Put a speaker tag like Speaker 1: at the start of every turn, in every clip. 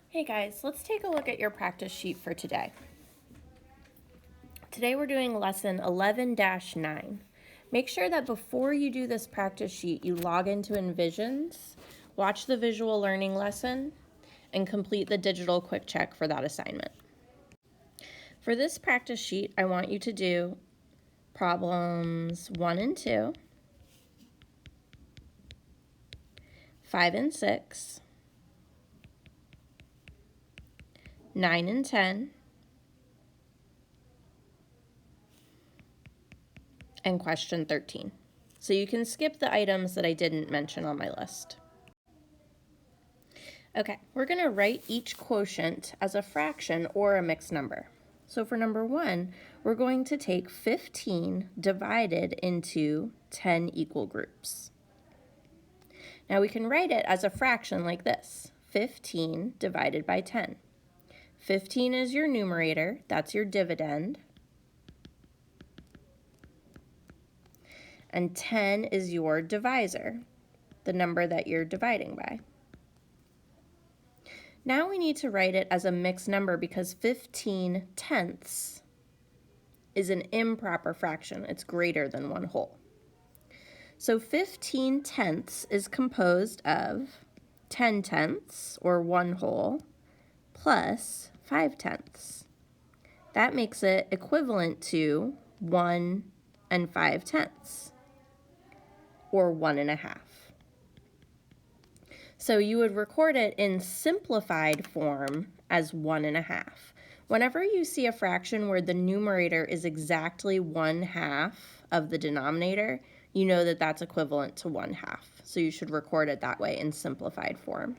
Speaker 1: Hey guys, let's take a look at your practice sheet for today. Today we're doing lesson 11-9. Make sure that before you do this practice sheet, you log into Envisions, watch the visual learning lesson, and complete the digital quick check for that assignment. For this practice sheet, I want you to do problems 1 and 2, 5 and 6, 9 and 10, and question 13. So you can skip the items that I didn't mention on my list. Okay, we're going to write each quotient as a fraction or a mixed number. So for number 1, we're going to take 15 divided into 10 equal groups. Now we can write it as a fraction like this, 15 divided by 10. 15 is your numerator, that's your dividend. And 10 is your divisor, the number that you're dividing by. Now we need to write it as a mixed number because 15 tenths is an improper fraction. It's greater than 1 whole. So 15 tenths is composed of 10 tenths, or 1 whole, plus 5 tenths. That makes it equivalent to 1 and 5 tenths, or 1.5. So you would record it in simplified form as 1.5. Whenever you see a fraction where the numerator is exactly 1/2 of the denominator, you know that that's equivalent to 1/2. So you should record it that way in simplified form.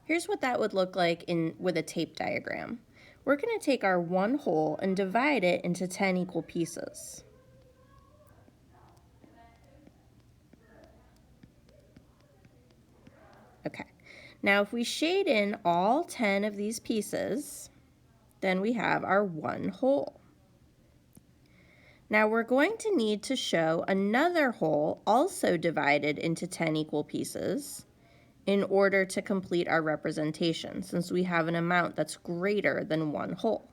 Speaker 1: Here's what that would look like with a tape diagram. We're going to take our 1 whole and divide it into 10 equal pieces. Okay, now if we shade in all 10 of these pieces, then we have our 1 whole. Now we're going to need to show another whole also divided into 10 equal pieces in order to complete our representation, since we have an amount that's greater than 1 whole.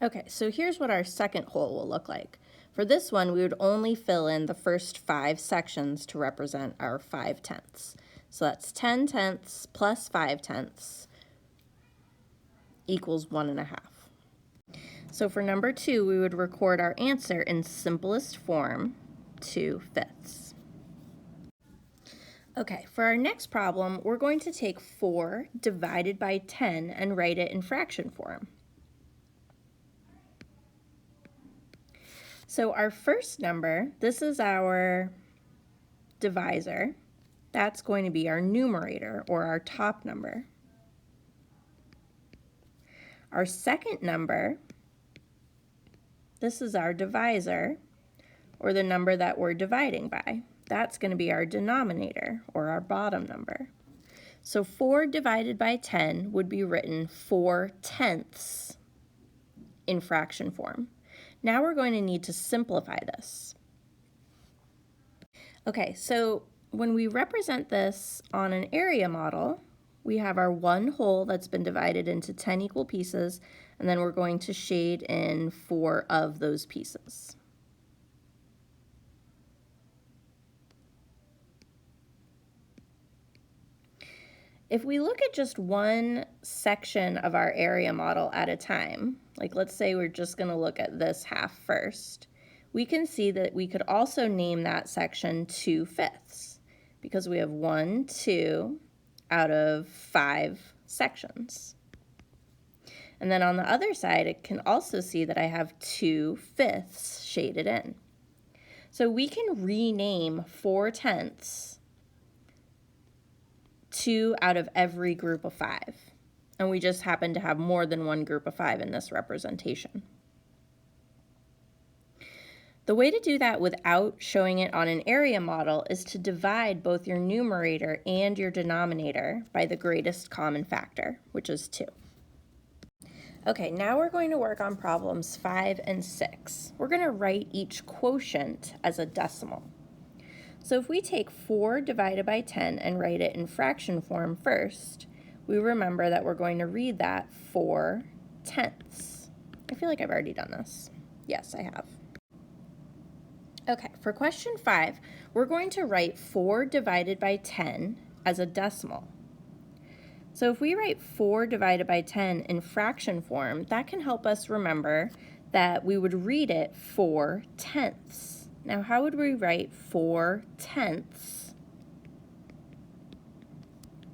Speaker 1: Okay, so here's what our second whole will look like. For this one, we would only fill in the first 5 sections to represent our 5 tenths. So that's 10 tenths plus 5 tenths equals 1.5. So for number 2, we would record our answer in simplest form, 2/5. Okay, for our next problem, we're going to take 4 divided by 10 and write it in fraction form. So our first number, this is our divisor. That's going to be our numerator, or our top number. Our second number, this is our divisor, or the number that we're dividing by. That's going to be our denominator, or our bottom number. So 4 divided by 10 would be written 4 tenths in fraction form. Now we're going to need to simplify this. Okay, so when we represent this on an area model, we have our 1 whole that's been divided into 10 equal pieces, and then we're going to shade in 4 of those pieces. If we look at just one section of our area model at a time, like let's say we're just going to look at this half first, we can see that we could also name that section 2/5 because we have 1, 2 out of 5 sections. And then on the other side, it can also see that I have 2/5 shaded in. So we can rename 4 tenths 2 out of every group of 5. And we just happen to have more than one group of 5 in this representation. The way to do that without showing it on an area model is to divide both your numerator and your denominator by the greatest common factor, which is 2. Okay, now we're going to work on problems 5 and 6. We're going to write each quotient as a decimal. So if we take 4 divided by 10 and write it in fraction form first, we remember that we're going to read that 4/10. I feel like I've already done this. Yes, I have. Okay, for question 5, we're going to write 4 divided by 10 as a decimal. So if we write 4 divided by 10 in fraction form, that can help us remember that we would read it 4/10. Now, how would we write 4/10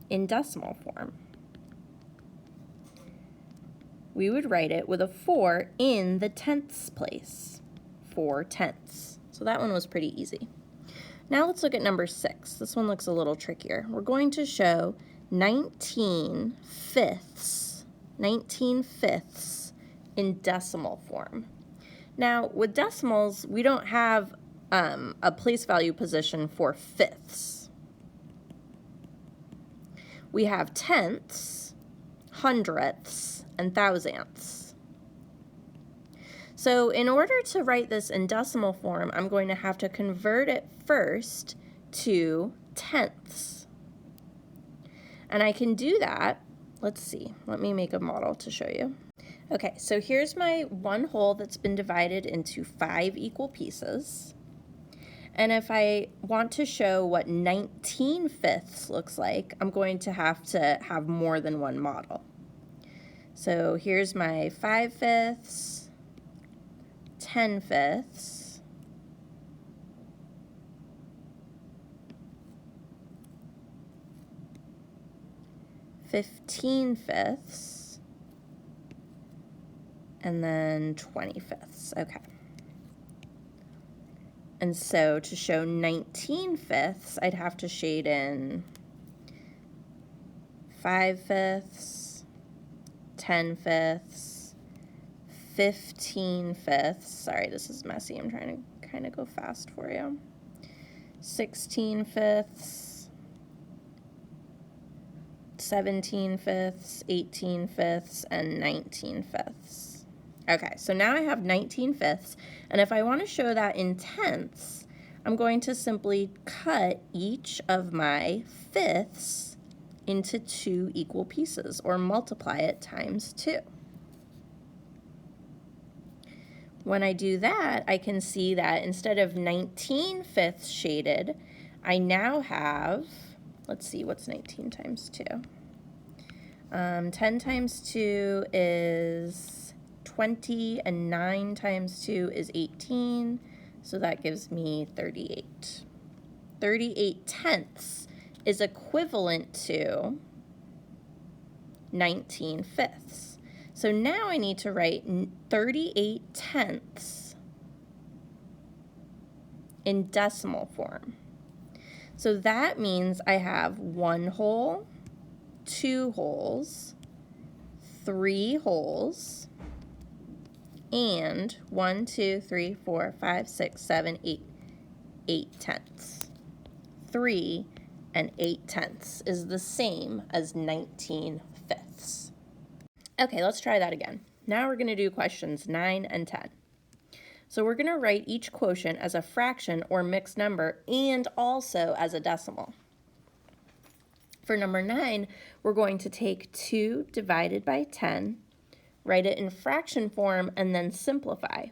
Speaker 1: in decimal form? We would write it with a 4 in the tenths place, 4/10. So that one was pretty easy. Now let's look at number 6. This one looks a little trickier. We're going to show 19/5 in decimal form. Now, with decimals, we don't have a place value position for fifths. We have tenths, hundredths, and thousandths. So in order to write this in decimal form, I'm going to have to convert it first to tenths. And I can do that. Let's see. Let me make a model to show you. Okay, so here's my one whole that's been divided into 5 equal pieces. And if I want to show what 19/5 looks like, I'm going to have more than one model. So here's my 5/5, 10/5, 15/5, and then 20/5. Okay. And so to show 19/5, I'd have to shade in 5/5, 10/5, 15/5. Sorry, this is messy. I'm trying to kind of go fast for you. 16/5, 17/5, 18/5, and 19/5. Okay, so now I have 19/5, and if I want to show that in tenths, I'm going to simply cut each of my fifths into 2 equal pieces, or multiply it times 2. When I do that, I can see that instead of 19/5 shaded, I now have, let's see, what's 19 times 2? 10 times 2 is 20, and 9 times 2 is 18, so that gives me 38. 38/10 is equivalent to 19/5. So now I need to write 38/10 in decimal form. So that means I have 1 whole, 2 wholes, 3 wholes, and 1, 2, 3, 4, 5, 6, 7, 8/10. 3 and 8/10 is the same as 19/5. Okay, let's try that again. Now we're going to do questions 9 and 10. So we're going to write each quotient as a fraction or mixed number and also as a decimal. For number 9, we're going to take 2 divided by 10, write it in fraction form, and then simplify.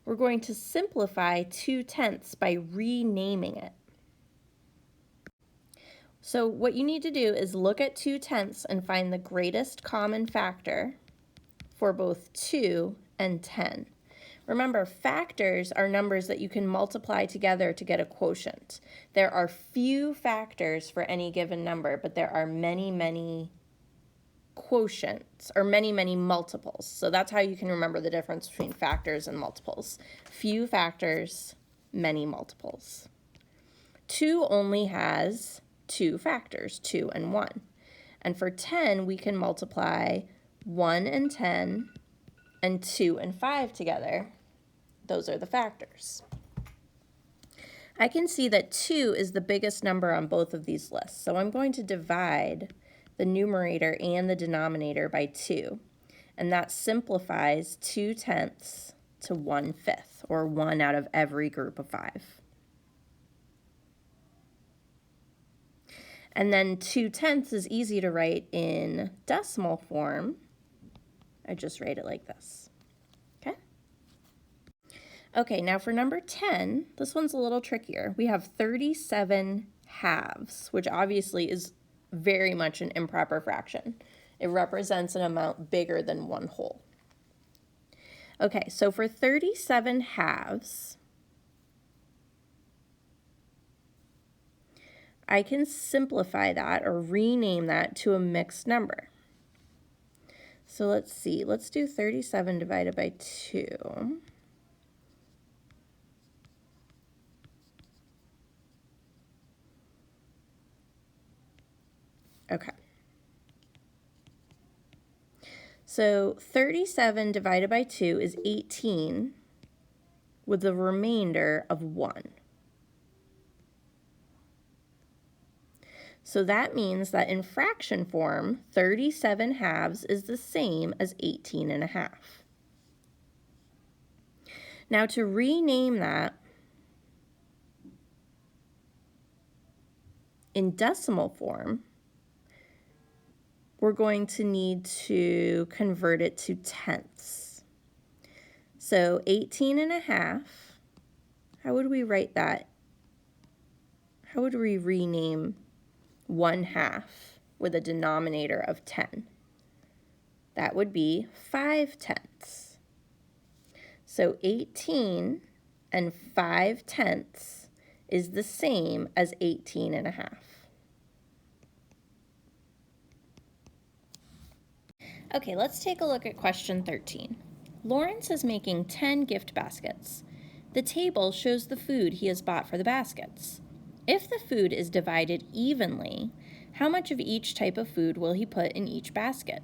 Speaker 1: We're going to simplify 2/10 by renaming it. So what you need to do is look at 2/10 and find the greatest common factor for both 2 and 10. Remember, factors are numbers that you can multiply together to get a quotient. There are few factors for any given number, but there are many, many quotients, or many, many multiples. So that's how you can remember the difference between factors and multiples. Few factors, many multiples. 2 only has 2 factors, 2 and 1. And for 10, we can multiply 1 and 10 and 2 and 5 together. Those are the factors. I can see that 2 is the biggest number on both of these lists. So I'm going to divide the numerator and the denominator by 2. And that simplifies 2/10 to 1/5, or 1 out of every group of 5. And then 2/10 is easy to write in decimal form. I just write it like this, okay? Okay, now for number 10, this one's a little trickier. We have 37 halves, which obviously is very much an improper fraction. It represents an amount bigger than one whole. Okay, so for 37 halves, I can simplify that or rename that to a mixed number. So let's see, let's do 37 divided by 2. Okay. So 37 divided by 2 is 18 with a remainder of 1. So that means that in fraction form, 37 halves is the same as 18 and a half. Now to rename that in decimal form, we're going to need to convert it to tenths. So 18 and a half, how would we write that? How would we rename 1/2 with a denominator of 10? That would be 5/10. So 18 and 5/10 is the same as 18 and a half. Okay, let's take a look at question 13. Lawrence is making 10 gift baskets. The table shows the food he has bought for the baskets. If the food is divided evenly, how much of each type of food will he put in each basket?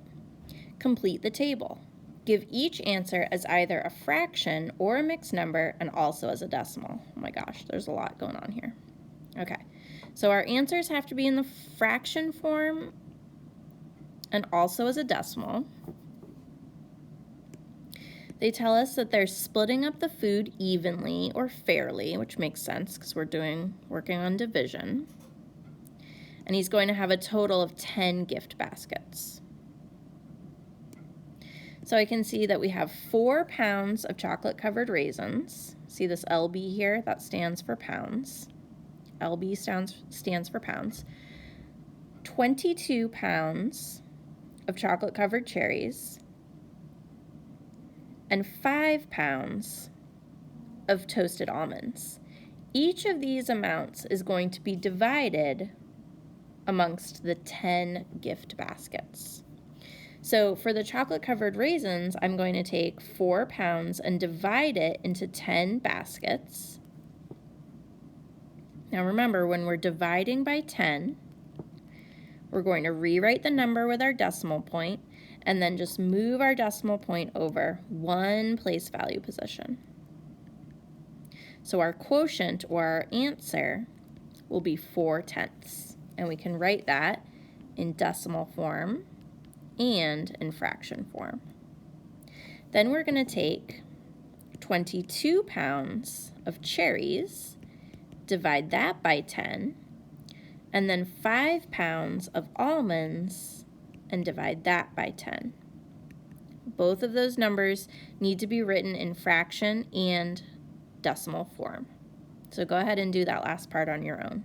Speaker 1: Complete the table. Give each answer as either a fraction or a mixed number and also as a decimal. Oh my gosh, there's a lot going on here. Okay, so our answers have to be in the fraction form and also as a decimal. They tell us that they're splitting up the food evenly or fairly, which makes sense because we're working on division. And he's going to have a total of 10 gift baskets. So I can see that we have 4 pounds of chocolate-covered raisins. See this LB here? That stands for pounds. LB stands for pounds. 22 pounds of chocolate-covered cherries, and 5 pounds of toasted almonds. Each of these amounts is going to be divided amongst the 10 gift baskets. So for the chocolate-covered raisins, I'm going to take 4 pounds and divide it into 10 baskets. Now remember, when we're dividing by 10, we're going to rewrite the number with our decimal point and then just move our decimal point over 1 place value position. So our quotient, or our answer, will be 4/10. And we can write that in decimal form and in fraction form. Then we're going to take 22 pounds of cherries, divide that by 10, and then 5 pounds of almonds and divide that by 10. Both of those numbers need to be written in fraction and decimal form. So go ahead and do that last part on your own.